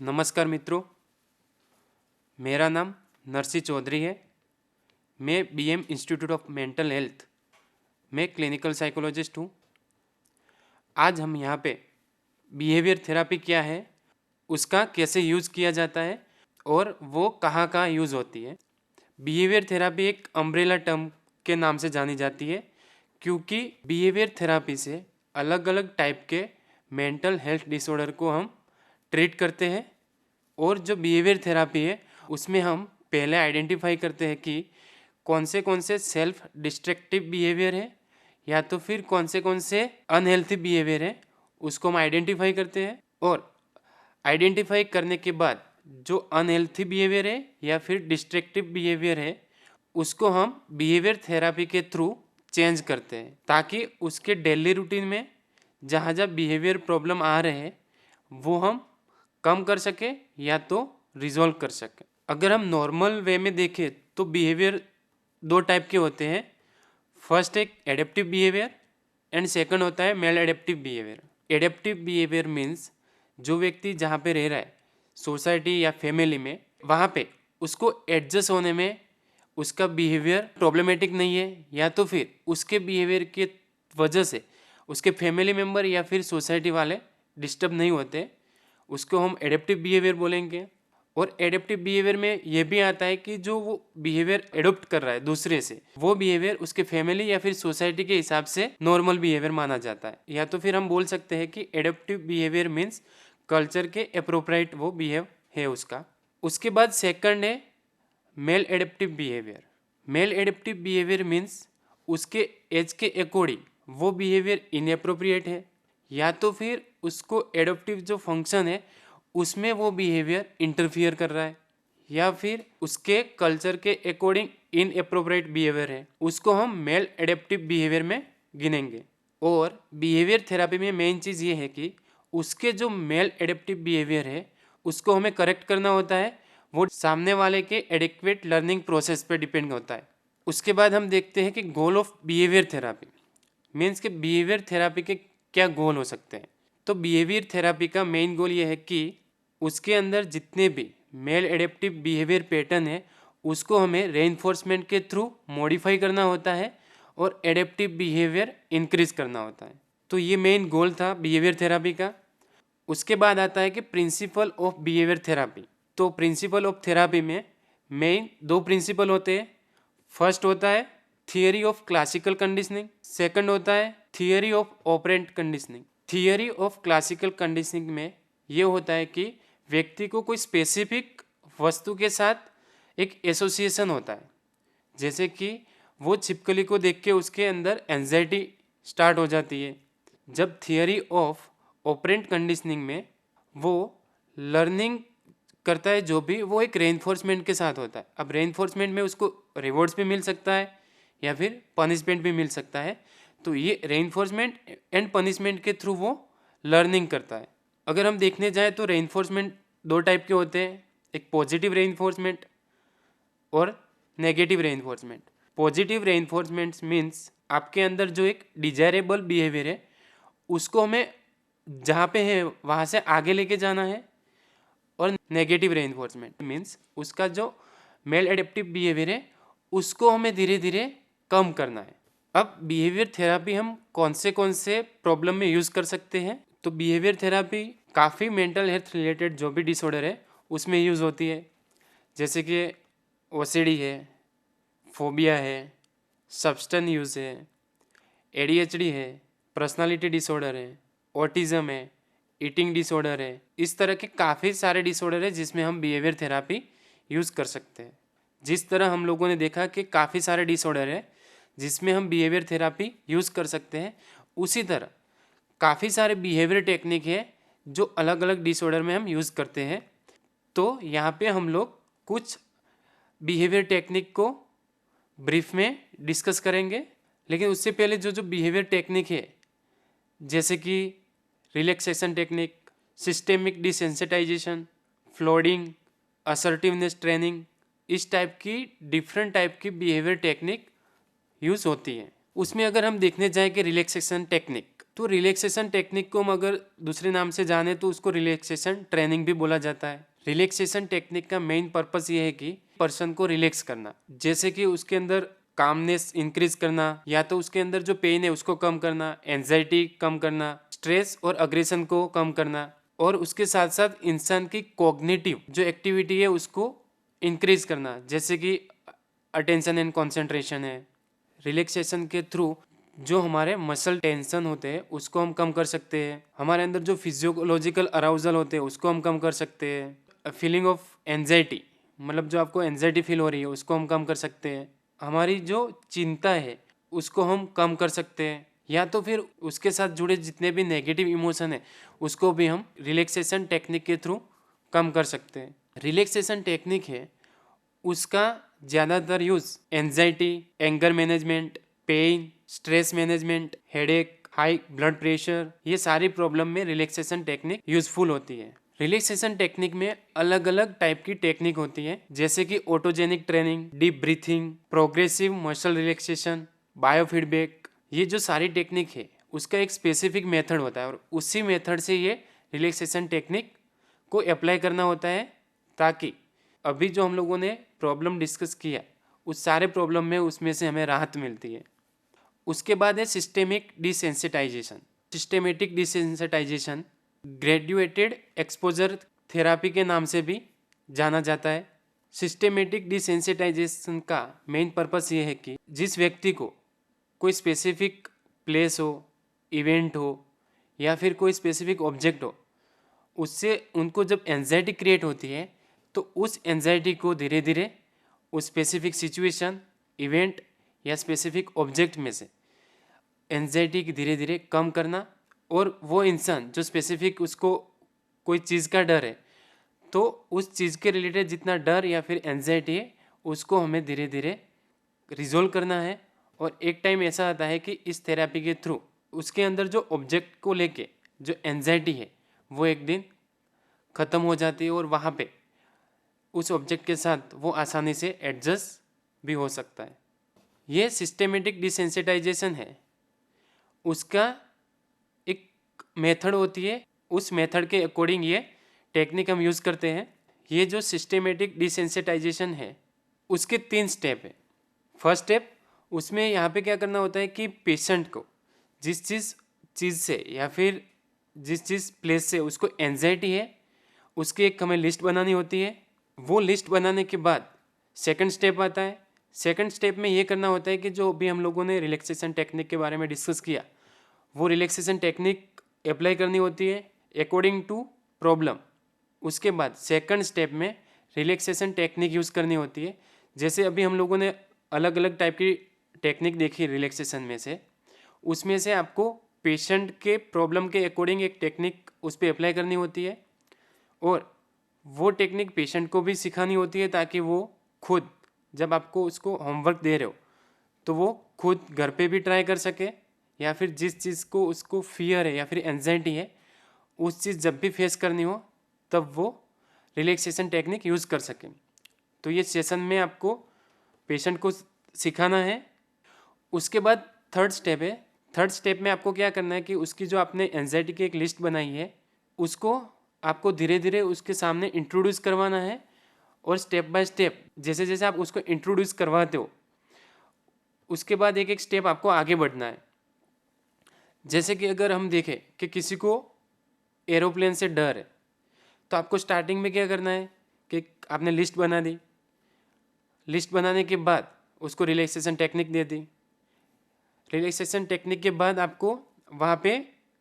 नमस्कार मित्रों, मेरा नाम नरसी चौधरी है। मैं BM institute of mental health में क्लिनिकल साइकोलॉजिस्ट हूँ। आज हम यहाँ पे बिहेवियर थेरापी क्या है, उसका कैसे यूज़ किया जाता है और वो कहाँ कहाँ यूज़ होती है। बिहेवियर थेरापी एक अम्ब्रेला टर्म के नाम से जानी जाती है क्योंकि बिहेवियर थेरापी से अलग अलग टाइप के मेंटल हेल्थ डिसऑर्डर को हम ट्रीट करते हैं। और जो बिहेवियर थेरापी है उसमें हम पहले आइडेंटिफाई करते हैं कि कौन से सेल्फ डिस्ट्रक्टिव बिहेवियर है या तो फिर कौन से अनहेल्थी बिहेवियर है, उसको हम आइडेंटिफाई करते हैं। और आइडेंटिफाई करने के बाद जो अनहेल्थी बिहेवियर है या फिर डिस्ट्रक्टिव बिहेवियर है उसको हम बिहेवियर थेरापी के थ्रू चेंज करते हैं ताकि उसके डेली रूटीन में जहाँ जहाँ बिहेवियर प्रॉब्लम आ रहे हैं वो हम कम कर सके या तो रिजॉल्व कर सके। अगर हम नॉर्मल वे में देखें तो बिहेवियर दो टाइप के होते हैं। फर्स्ट एक एडेप्टिव बिहेवियर एंड सेकंड होता है maladaptive behaviour. Adaptive behaviour means जो व्यक्ति जहाँ पे रह रहा है सोसाइटी या फैमिली में, वहाँ पे उसको एडजस्ट होने में उसका बिहेवियर प्रॉब्लमेटिक नहीं है या तो फिर उसके बिहेवियर के वजह से उसके फैमिली मेम्बर या फिर सोसाइटी वाले डिस्टर्ब नहीं होते, उसको हम एडेप्टिव बिहेवियर बोलेंगे। और एडेप्टिव बिहेवियर में ये भी आता है कि जो वो बिहेवियर एडोप्ट कर रहा है दूसरे से, वो बिहेवियर उसके फैमिली या फिर सोसाइटी के हिसाब से नॉर्मल बिहेवियर माना जाता है। या तो फिर हम बोल सकते हैं कि एडेप्टिव बिहेवियर मीन्स कल्चर के अप्रोप्रिएट वो बिहेव है उसका। उसके बाद सेकंड है maladaptive behaviour. Maladaptive behaviour means उसके एज के अकॉर्डिंग वो बिहेवियर इनअप्रोप्रिएट है या तो फिर उसको एडोप्टिव जो फंक्शन है उसमें वो बिहेवियर इंटरफियर कर रहा है या फिर उसके कल्चर के अकॉर्डिंग इनअप्रोप्रिएट बिहेवियर है, उसको हम मेल एडेप्टिव बिहेवियर में गिनेंगे। और बिहेवियर थेरापी में मेन चीज़ ये है कि उसके जो मेल एडेप्टिव बिहेवियर है उसको हमें करेक्ट करना होता है, वो सामने वाले के एडिक्वेट लर्निंग प्रोसेस पे डिपेंड होता है। उसके बाद हम देखते हैं कि goal of behaviour therapy means कि बिहेवियर थेरापी के क्या गोल हो सकते हैं। तो बिहेवियर थेरापी का मेन गोल ये है कि उसके अंदर जितने भी मेल एडेप्टिव बिहेवियर पैटर्न है उसको हमें रेइंफोर्समेंट के थ्रू मॉडिफाई करना होता है और एडेप्टिव बिहेवियर इंक्रीज करना होता है। तो ये मेन गोल था बिहेवियर थेरापी का। उसके बाद आता है कि प्रिंसिपल ऑफ बिहेवियर थेरापी। तो प्रिंसिपल ऑफ थेरापी में मेन दो प्रिंसिपल होते हैं। फर्स्ट होता है theory of classical conditioning, second होता है theory of operant conditioning. Theory of classical conditioning में ये होता है कि व्यक्ति को कोई स्पेसिफिक वस्तु के साथ एक एसोसिएशन होता है, जैसे कि वो छिपकली को देख के उसके अंदर एंजाइटी स्टार्ट हो जाती है। जब थियरी ऑफ ऑपरेंट कंडीशनिंग में वो लर्निंग करता है जो भी, वो एक रेइंफोर्समेंट के साथ होता है। अब रेइंफोर्समेंट में उसको रिवॉर्ड्स भी मिल सकता है या फिर पनिशमेंट भी मिल सकता है। तो ये रेइंफोर्समेंट एंड पनिशमेंट के थ्रू वो लर्निंग करता है। अगर हम देखने जाएँ तो रेइंफोर्समेंट दो टाइप के होते हैं, एक पॉजिटिव रेइंफोर्समेंट और नेगेटिव रेइंफोर्समेंट। पॉजिटिव रेइंफोर्समेंट मीन्स आपके अंदर जो एक डिजायरेबल बिहेवियर है उसको हमें जहाँ पे है वहाँ से आगे लेके जाना है। और नेगेटिव रेइंफोर्समेंट मीन्स उसका जो मेल एडेप्टिव बिहेवियर है उसको हमें धीरे धीरे कम करना है। अब बिहेवियर थेरापी हम कौन से प्रॉब्लम में यूज़ कर सकते हैं। तो बिहेवियर थेरापी काफ़ी मेंटल हेल्थ रिलेटेड जो भी डिसऑर्डर है उसमें यूज़ होती है, जैसे कि ओसीडी है, फोबिया है, सब्सटेंस यूज़ है, एडीएचडी है, पर्सनालिटी डिसऑर्डर है, ऑटिज़म है, ईटिंग डिसऑर्डर है। इस तरह के काफ़ी सारे डिसऑर्डर है जिसमें हम बिहेवियर थेरापी यूज़ कर सकते हैं। जिस तरह हम लोगों ने देखा कि काफ़ी सारे डिसऑर्डर है जिसमें हम बिहेवियर थेरापी यूज़ कर सकते हैं, उसी तरह काफ़ी सारे बिहेवियर टेक्निक है जो अलग अलग डिसऑर्डर में हम यूज़ करते हैं। तो यहाँ पे हम लोग कुछ बिहेवियर टेक्निक को ब्रीफ में डिस्कस करेंगे, लेकिन उससे पहले जो बिहेवियर टेक्निक है जैसे कि relaxation technique, systemic desensitisation, flooding, assertiveness training, इस टाइप की डिफरेंट टाइप की बिहेवियर टेक्निक यूज़ होती है। उसमें अगर हम देखने जाएँ कि रिलैक्सेशन टेक्निक तो रिलैक्सेशन टेक्निक को हम अगर दूसरे नाम से जाने तो उसको रिलैक्सेशन ट्रेनिंग भी बोला जाता है। रिलैक्सेशन टेक्निक का मेन पर्पस ये है कि पर्सन को रिलैक्स करना, जैसे कि उसके अंदर कामनेस इंक्रीज करना, या तो उसके अंदर जो पेन है उसको कम करना, एंजाइटी कम करना, स्ट्रेस और अग्रेशन को कम करना, और उसके साथ साथ इंसान की कॉग्निटिव जो एक्टिविटी है उसको इंक्रीज करना, जैसे कि अटेंशन एंड कंसंट्रेशन है। रिलैक्सेशन के थ्रू जो हमारे मसल टेंशन होते हैं उसको हम कम कर सकते हैं, हमारे अंदर जो फिजियोलॉजिकल अराउजल होते हैं उसको हम कम कर सकते हैं, फीलिंग ऑफ एंजाइटी मतलब जो आपको एंजाइटी फील हो रही है उसको हम कम कर सकते हैं, हमारी जो चिंता है उसको हम कम कर सकते हैं, या तो फिर उसके साथ जुड़े जितने भी नेगेटिव इमोशन है उसको भी हम रिलैक्सेशन टेक्निक के थ्रू कम कर सकते हैं। रिलैक्सेशन टेक्निक है उसका ज़्यादातर use anxiety, anger management, pain, stress management, headache, high blood pressure, ये सारी प्रॉब्लम में रिलैक्सेशन टेक्निक यूजफुल होती है। रिलैक्सेशन टेक्निक में अलग अलग टाइप की टेक्निक होती है, जैसे कि autogenic training, deep breathing, progressive muscle relaxation, biofeedback. ये जो सारी टेक्निक है उसका एक स्पेसिफिक मेथड होता है और उसी मेथड से ये रिलैक्सेशन टेक्निक को अप्लाई करना होता है, ताकि अभी जो हम लोगों ने प्रॉब्लम डिस्कस किया उस सारे प्रॉब्लम में उसमें से हमें राहत मिलती है। उसके बाद है systemic desensitisation. Systematic desensitisation graduated exposure therapy के नाम से भी जाना जाता है। सिस्टेमेटिक डिसेंसिटाइजेशन का मेन पर्पस ये है कि जिस व्यक्ति को कोई स्पेसिफिक प्लेस हो, इवेंट हो, या फिर कोई स्पेसिफिक ऑब्जेक्ट हो, उससे उनको जब एंजाइटी क्रिएट होती है तो उस एंजाइटी को धीरे धीरे उस स्पेसिफिक सिचुएशन, इवेंट या स्पेसिफिक ऑब्जेक्ट में से एंजाइटी की धीरे धीरे कम करना, और वो इंसान जो स्पेसिफिक उसको कोई चीज़ का डर है तो उस चीज़ के रिलेटेड जितना डर या फिर एंजाइटी है उसको हमें धीरे धीरे रिजोल्व करना है। और एक टाइम ऐसा आता है कि इस थेरेपी के थ्रू उसके अंदर जो ऑब्जेक्ट को लेके जो एंजाइटी है वो एक दिन ख़त्म हो जाती है और वहाँ पे उस ऑब्जेक्ट के साथ वो आसानी से एडजस्ट भी हो सकता है। ये सिस्टेमेटिक डिसेंसिटाइजेशन है, उसका एक मेथड होती है, उस मेथड के अकॉर्डिंग ये टेक्निक हम यूज़ करते हैं। ये जो सिस्टेमेटिक डिसेंसिटाइजेशन है उसके 3 स्टेप है। फर्स्ट स्टेप, उसमें यहाँ पे क्या करना होता है कि पेशेंट को जिस चीज़ से या फिर जिस प्लेस से उसको एंजाइटी है उसकी एक हमें लिस्ट बनानी होती है। वो लिस्ट बनाने के बाद सेकंड स्टेप आता है। सेकंड स्टेप में ये करना होता है कि जो भी हम लोगों ने रिलैक्सेशन टेक्निक के बारे में डिस्कस किया वो रिलैक्सेशन टेक्निक अप्लाई करनी होती है अकॉर्डिंग टू प्रॉब्लम। उसके बाद सेकंड स्टेप में रिलैक्सेशन टेक्निक यूज़ करनी होती है। जैसे अभी हम लोगों ने अलग अलग टाइप की टेक्निक देखी रिलैक्सेशन में से, उसमें से आपको पेशेंट के प्रॉब्लम के अकॉर्डिंग एक टेक्निक उस पर अप्लाई करनी होती है, और वो टेक्निक पेशेंट को भी सिखानी होती है ताकि वो खुद जब आपको उसको होमवर्क दे रहे हो तो वो खुद घर पे भी ट्राई कर सके, या फिर जिस चीज़ को उसको फियर है या फिर एंजाइटी है उस चीज़ जब भी फेस करनी हो तब वो रिलैक्सेशन टेक्निक यूज़ कर सकें। तो ये सेशन में आपको पेशेंट को सिखाना है। उसके बाद थर्ड स्टेप है। थर्ड स्टेप में आपको क्या करना है कि उसकी जो आपने एंजाइटी की एक लिस्ट बनाई है उसको आपको धीरे धीरे उसके सामने इंट्रोड्यूस करवाना है, और स्टेप बाय स्टेप जैसे जैसे आप उसको इंट्रोड्यूस करवाते हो उसके बाद एक एक स्टेप आपको आगे बढ़ना है। जैसे कि अगर हम देखें कि किसी को एरोप्लेन से डर है तो आपको स्टार्टिंग में क्या करना है कि आपने लिस्ट बना दी, लिस्ट बनाने के बाद उसको रिलैक्सेशन टेक्निक दे दी। रिलैक्सेशन टेक्निक के बाद आपको वहाँ पे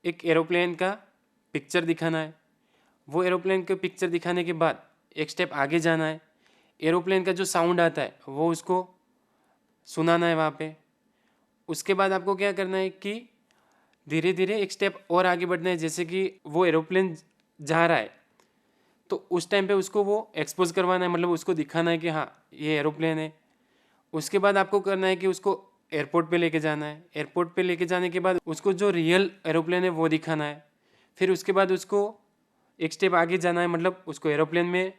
एक एरोप्लेन का पिक्चर दिखाना है। वो एरोप्लेन का पिक्चर दिखाने के बाद एक स्टेप आगे जाना है, एरोप्लेन का जो साउंड आता है वो उसको सुनाना है वहाँ पे। उसके बाद आपको क्या करना है कि धीरे धीरे एक स्टेप और आगे बढ़ना है, जैसे कि वो एरोप्लेन जा रहा है तो उस टाइम पे उसको वो एक्सपोज करवाना है, मतलब उसको दिखाना है कि हाँ ये एरोप्लेन है। उसके बाद आपको करना है कि उसको एयरपोर्ट पे लेके जाना है। एयरपोर्ट पे लेके जाने के बाद उसको जो रियल एरोप्लेन है वो दिखाना है। फिर उसके बाद उसको एक स्टेप आगे जाना है, मतलब उसको एरोप्लेन में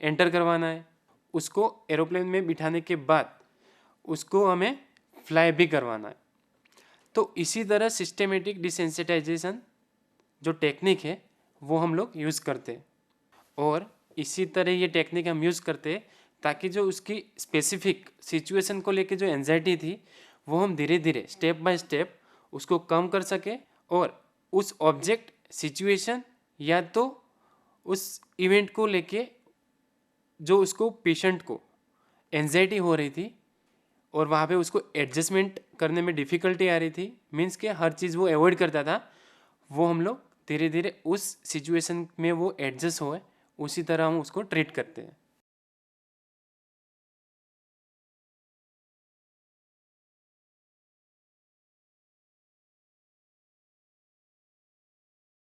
एंटर करवाना है। उसको एरोप्लेन में बिठाने के बाद उसको हमें फ्लाई भी करवाना है। तो इसी तरह सिस्टेमेटिक डिसेंसिटाइजेशन जो टेक्निक है वो हम लोग यूज़ करते हैं, और इसी तरह ये टेक्निक हम यूज़ करते हैं ताकि जो उसकी स्पेसिफिक सिचुएशन को लेके जो एंजाइटी थी वो हम धीरे धीरे स्टेप बाय स्टेप उसको कम कर सके, और उस ऑब्जेक्ट सिचुएशन या तो उस इवेंट को लेके जो उसको पेशेंट को एंजाइटी हो रही थी और वहाँ पे उसको एडजस्टमेंट करने में डिफ़िकल्टी आ रही थी, मीन्स कि हर चीज़ वो अवॉइड करता था, वो हम लोग धीरे धीरे उस सिचुएशन में वो एडजस्ट होए उसी तरह हम उसको ट्रीट करते हैं।